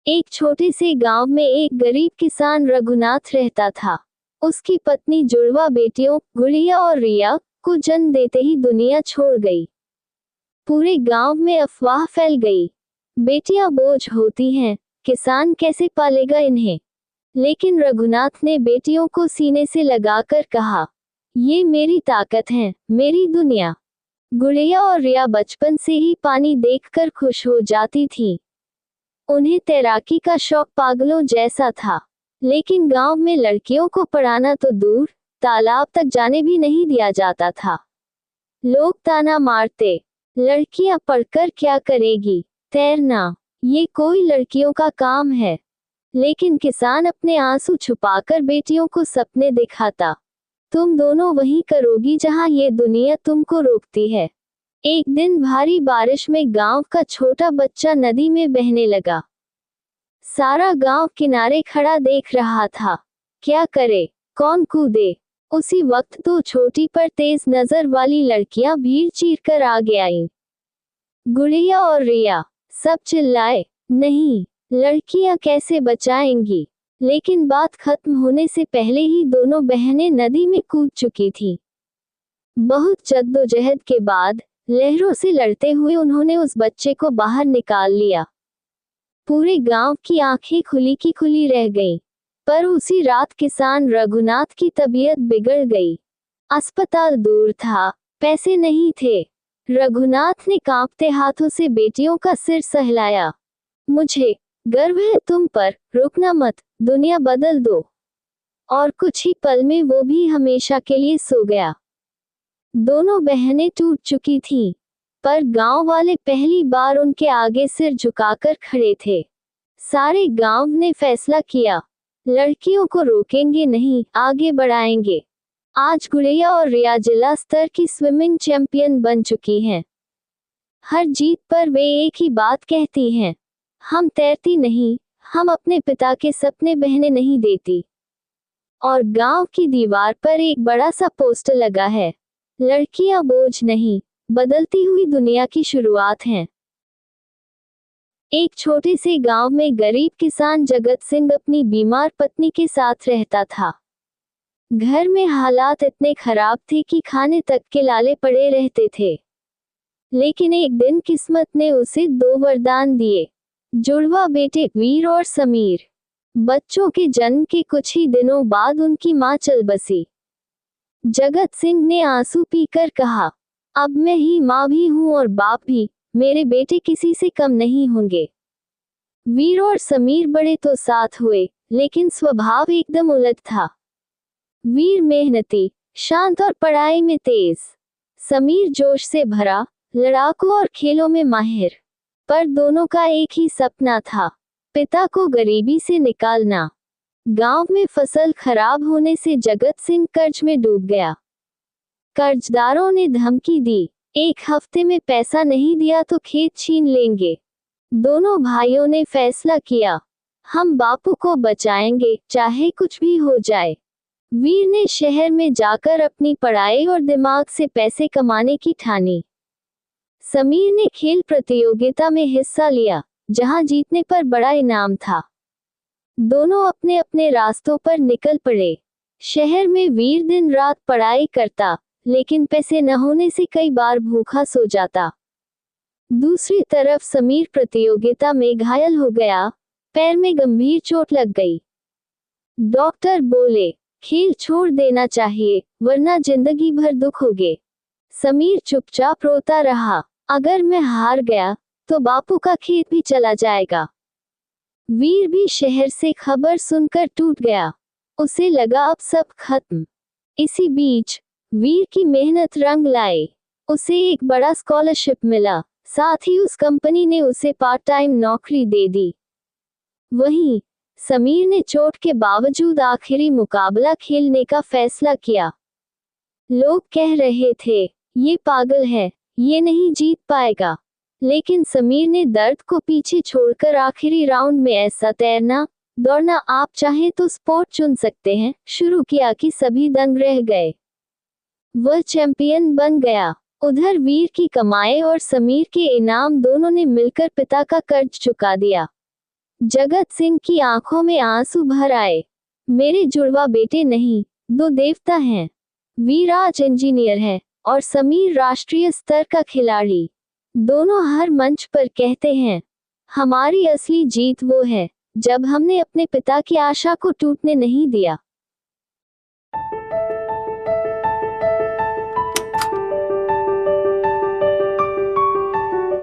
एक छोटे से गांव में एक गरीब किसान रघुनाथ रहता था। उसकी पत्नी जुड़वा बेटियों गुड़िया और रिया को जन्म देते ही दुनिया छोड़ गई। पूरे गांव में अफवाह फैल गई, बेटियां बोझ होती हैं, किसान कैसे पालेगा इन्हें। लेकिन रघुनाथ ने बेटियों को सीने से लगाकर कहा, ये मेरी ताकत है, मेरी दुनिया। गुड़िया और रिया बचपन से ही पानी देखकर खुश हो जाती थी। उन्हें तैराकी का शौक पागलों जैसा था, लेकिन गांव में लड़कियों को पढ़ाना तो दूर, तालाब तक जाने भी नहीं दिया जाता था। लोग ताना मारते, लड़कियां पढ़कर क्या करेगी, तैरना ये कोई लड़कियों का काम है। लेकिन किसान अपने आंसू छुपाकर बेटियों को सपने दिखाता, तुम दोनों वही करोगी जहां ये दुनिया तुमको रोकती है। एक दिन भारी बारिश में गांव का छोटा बच्चा नदी में बहने लगा। सारा गांव किनारे खड़ा देख रहा था, क्या करे, कौन कूदे। उसी वक्त दो छोटी पर तेज नजर वाली लड़कियां भीड़ चीर कर आगे आईं। गुड़िया और रिया। सब चिल्लाए, नहीं, लड़कियां कैसे बचाएंगी। लेकिन बात खत्म होने से पहले ही दोनों बहनें नदी में कूद चुकी थी। बहुत जद्दोजहद के बाद लहरों से लड़ते हुए उन्होंने उस बच्चे को बाहर निकाल लिया। पूरे गांव की आंखें खुली की खुली रह गईं। पर उसी रात किसान रघुनाथ की तबीयत बिगड़ गई। अस्पताल दूर था, पैसे नहीं थे। रघुनाथ ने कांपते हाथों से बेटियों का सिर सहलाया, मुझे गर्व है तुम पर, रुकना मत, दुनिया बदल दो। और कुछ ही पल में वो भी हमेशा के लिए सो गया। दोनों बहनें टूट चुकी थीं, पर गांव वाले पहली बार उनके आगे सिर झुकाकर खड़े थे। सारे गांव ने फैसला किया, लड़कियों को रोकेंगे नहीं, आगे बढ़ाएंगे। आज गुड़िया और रिया जिला स्तर की स्विमिंग चैंपियन बन चुकी हैं। हर जीत पर वे एक ही बात कहती हैं, हम तैरती नहीं, हम अपने पिता के सपने बहने नहीं देती। और गांव की दीवार पर एक बड़ा सा पोस्टर लगा है, लड़कियां बोझ नहीं, बदलती हुई दुनिया की शुरुआत हैं। एक छोटे से गांव में गरीब किसान जगत सिंह अपनी बीमार पत्नी के साथ रहता था। घर में हालात इतने खराब थे कि खाने तक के लाले पड़े रहते थे। लेकिन एक दिन किस्मत ने उसे दो वरदान दिए, जुड़वा बेटे वीर और समीर। बच्चों के जन्म के कुछ ही दिनों बाद उनकी मां चल बसी। जगत सिंह ने आंसू पीकर कहा, अब मैं ही मां भी हूं और बाप भी, मेरे बेटे किसी से कम नहीं होंगे। वीर और समीर बड़े तो साथ हुए, लेकिन स्वभाव एकदम उलट था। वीर मेहनती, शांत और पढ़ाई में तेज। समीर जोश से भरा, लड़ाकू और खेलों में माहिर। पर दोनों का एक ही सपना था, पिता को गरीबी से निकालना। गांव में फसल खराब होने से जगत सिंह कर्ज में डूब गया। कर्जदारों ने धमकी दी, एक हफ्ते में पैसा नहीं दिया तो खेत छीन लेंगे। दोनों भाइयों ने फैसला किया, हम बापू को बचाएंगे, चाहे कुछ भी हो जाए। वीर ने शहर में जाकर अपनी पढ़ाई और दिमाग से पैसे कमाने की ठानी। समीर ने खेल प्रतियोगिता में हिस्सा लिया, जहां जीतने पर बड़ा इनाम था। दोनों अपने अपने रास्तों पर निकल पड़े। शहर में वीर दिन रात पढ़ाई करता, लेकिन पैसे न होने से कई बार भूखा सो जाता। दूसरी तरफ समीर प्रतियोगिता में घायल हो गया, पैर में गंभीर चोट लग गई। डॉक्टर बोले, खेल छोड़ देना चाहिए, वरना जिंदगी भर दुखोगे। समीर चुपचाप रोता रहा, अगर मैं हार गया तो बापू का खेत भी चला जाएगा। वीर भी शहर से खबर सुनकर टूट गया, उसे लगा अब सब खत्म। इसी बीच वीर की मेहनत रंग लाई, उसे एक बड़ा स्कॉलरशिप मिला, साथ ही उस कंपनी ने उसे पार्ट टाइम नौकरी दे दी। वहीं समीर ने चोट के बावजूद आखिरी मुकाबला खेलने का फैसला किया। लोग कह रहे थे, ये पागल है, ये नहीं जीत पाएगा। लेकिन समीर ने दर्द को पीछे छोड़कर आखिरी राउंड में ऐसा तैरना, दौड़ना आप चाहें तो स्पोर्ट चुन सकते हैं, शुरू किया कि सभी दंग रह गए। वह चैंपियन बन गया। उधर वीर की कमाई और समीर के इनाम दोनों ने मिलकर पिता का कर्ज चुका दिया। जगत सिंह की आंखों में आंसू भर आए। मेरे जुड़वा बेटे नहीं, दो देवता हैं। विराज इंजीनियर है और समीर राष्ट्रीय स्तर का खिलाड़ी। दोनों हर मंच पर कहते हैं, हमारी असली जीत वो है जब हमने अपने पिता की आशा को टूटने नहीं दिया।